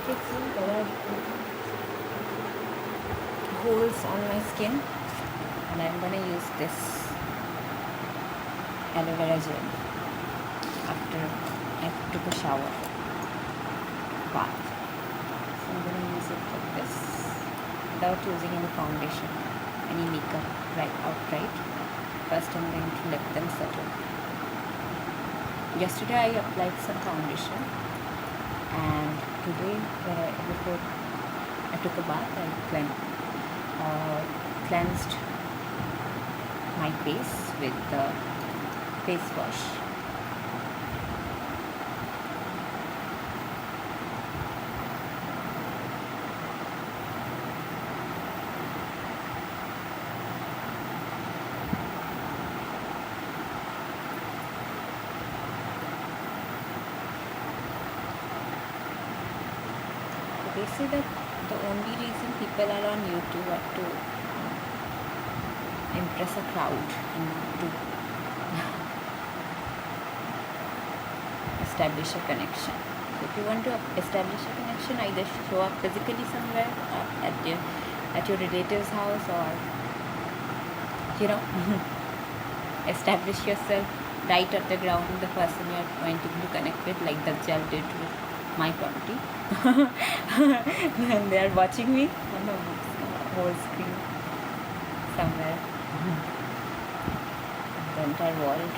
can see there are holes on my skin, and I'm gonna use this aloe vera gel after I took a shower bath. So I'm gonna use it like this without using any foundation, any makeup outright. First I'm going to let them settle. Yesterday I applied some foundation, and today before I took a bath, I cleansed my face with the face wash. They say that the only reason people are on YouTube are to impress a crowd and not to establish a connection. So if you want to establish a connection, either show up physically somewhere at your relative's house, or establish yourself right at the ground, the person you are wanting to connect with, like Dajjal did with my property. And they are watching me on the whole screen somewhere, the entire world,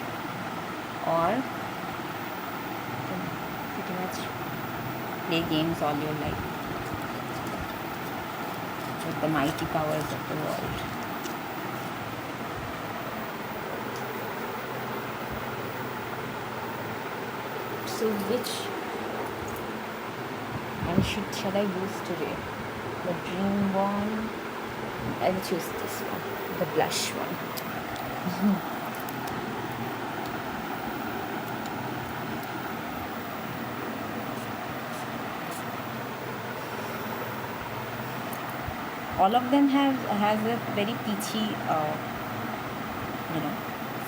or pretty much play games all your life with the mighty powers of the world. So which one shall I use today? The dream one? I'll choose this one, the blush one. All of them has a very peachy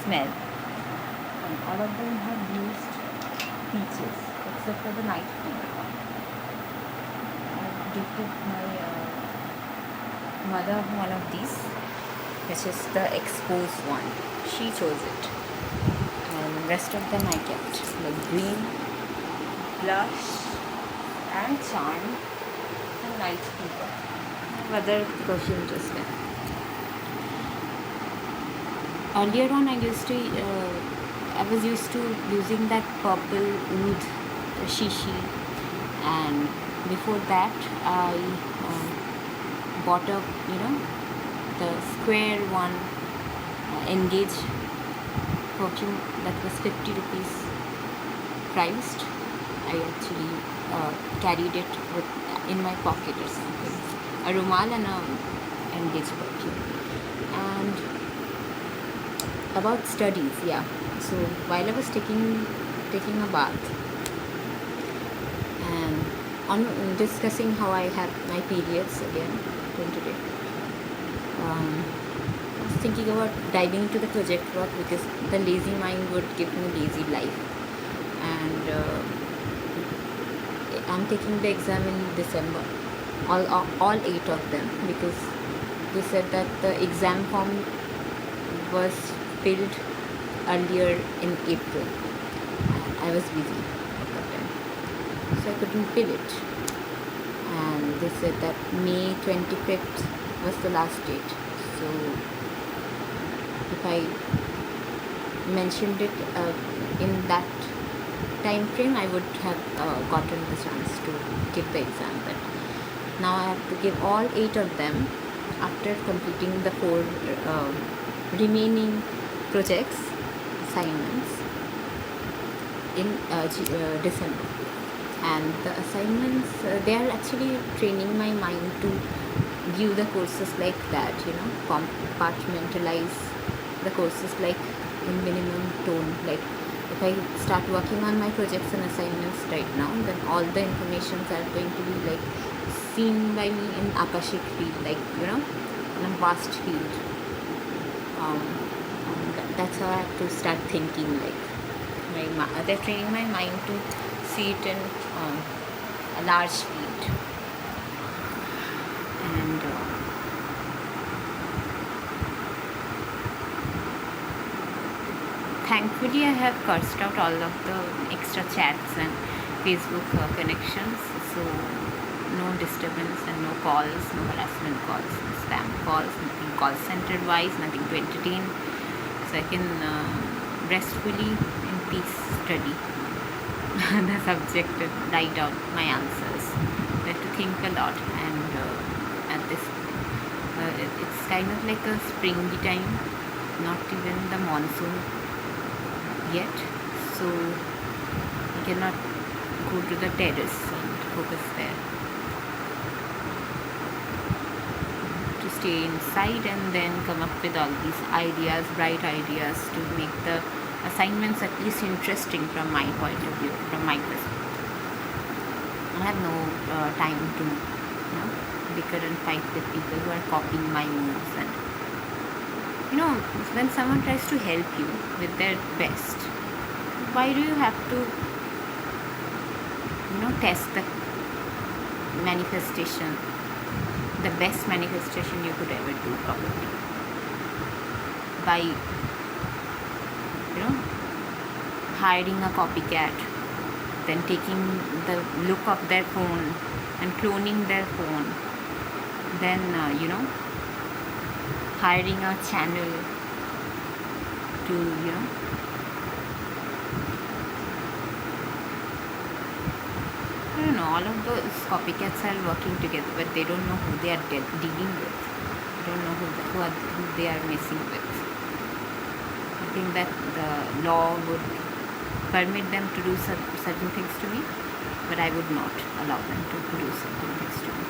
smell, and all of them have used peaches except for the night cream one. I've gifted my mother one of these, which is the exposed one. She chose it, and the rest of them I kept, like green, blush, and charm, and night cream. Other perfume just then. Earlier on, I was used to using that purple oud shishi, and before that I bought the square one, Engage perfume that was 50 rupees priced. I actually carried it in my pocket or something. A rumal and a Engage perfume. And about studies, so while I was taking a bath and on discussing how I had my periods again today, I was thinking about diving into the project work, because the lazy mind would give me lazy life. And I'm taking the exam in December, all 8 of them, because they said that the exam form was filled earlier in April. I was busy at that time, so I couldn't fill it. And they said that May 25th was the last date. So if I mentioned it in that time frame, I would have gotten the chance to give the exam. But now I have to give all 8 of them after completing the 4 remaining projects, assignments in December. And the assignments, they are actually training my mind to view the courses like that, compartmentalize the courses like in minimum tone. Like if I start working on my projects and assignments right now, then all the informations are going to be like seen by me in Akashic field, like in a vast field. That's how I have to start thinking. Like they're training my mind to see it in a large feet. And thankfully I have cursed out all of the extra chats and Facebook connections, so no disturbance and no calls, no harassment calls, no spam calls, nothing call center wise, nothing to entertain, so I can restfully in peace study the subject and write out my answers. I have to think a lot, and at this it's kind of like a springy time, not even the monsoon yet, so we cannot go to the terrace and focus there. To stay inside and then come up with all these ideas, bright ideas, to make the assignments at least interesting from my point of view, from my perspective. I have no time to bicker and fight with people who are copying my moves. And when someone tries to help you with their best, why do you have to test the manifestation, the best manifestation you could ever do, probably by hiring a copycat, then taking the look of their phone and cloning their phone, then hiring a channel to I don't know, all of those copycats are working together, but they don't know who they are dealing with. They don't know who they are messing with. I think that the law would permit them to do certain things to me, but I would not allow them to do certain things to me.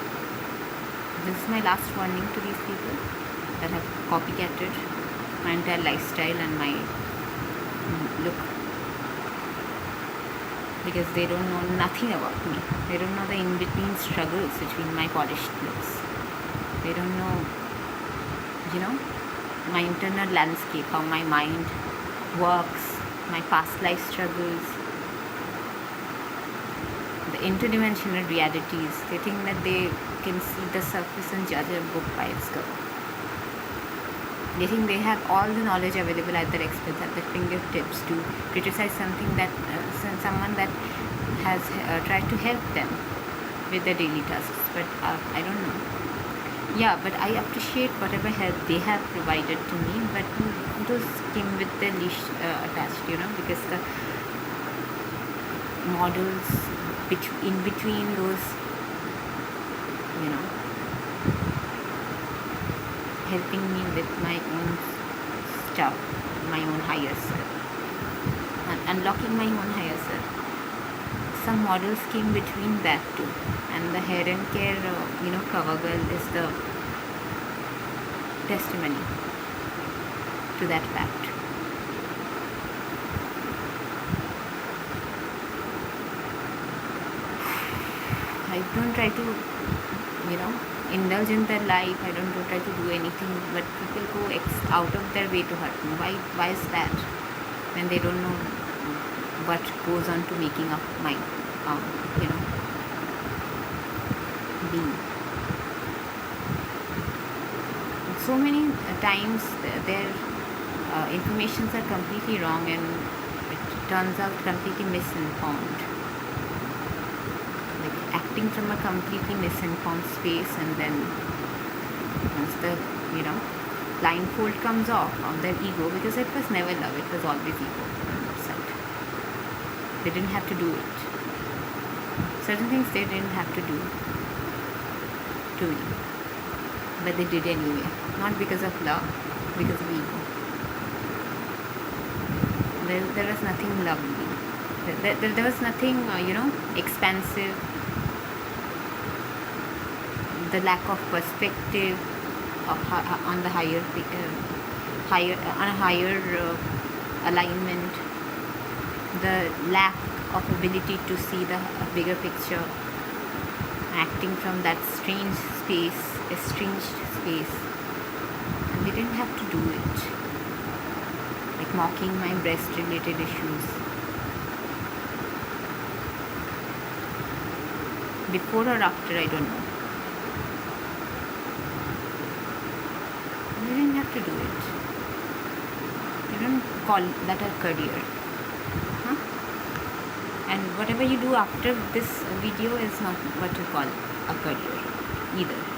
This is my last warning to these people that have copycatted my entire lifestyle and my look, because they don't know nothing about me. They don't know the in-between struggles between my polished looks. They don't know, my internal landscape, how my mind works, my past life struggles, the interdimensional realities. They think that they can see the surface and judge a book by its cover. They think they have all the knowledge available at their expense, at their fingertips, to criticize something that someone that has tried to help them with their daily tasks. But I don't know. Yeah, but I appreciate whatever help they have provided to me, but those came with the leash attached, because the models in between those, helping me with my own stuff, my own higher self, and unlocking my own higher self. Some models came between that too, and the hair and care, cover girl is the testimony to that fact. I don't try to, indulge in their life. I don't try to do anything, but people go out of their way to hurt me. Why is that? When they don't know what goes on to making up my, being. So many times their informations are completely wrong, and it turns out completely misinformed. Acting from a completely misinformed space, and then once the blindfold comes off of their ego, because it was never love, it was always ego on their side. They didn't have to do it. Certain things they didn't have to do to me, but they did anyway, not because of love, because of ego. There was nothing lovely. There was nothing expansive. The lack of perspective on the higher alignment, the lack of ability to see the bigger picture, acting from that estranged space, and they didn't have to do it, like mocking my breast related issues. before or after, I don't know. You didn't have to do it. You don't call that a career. Huh? And whatever you do after this video is not what you call a career either.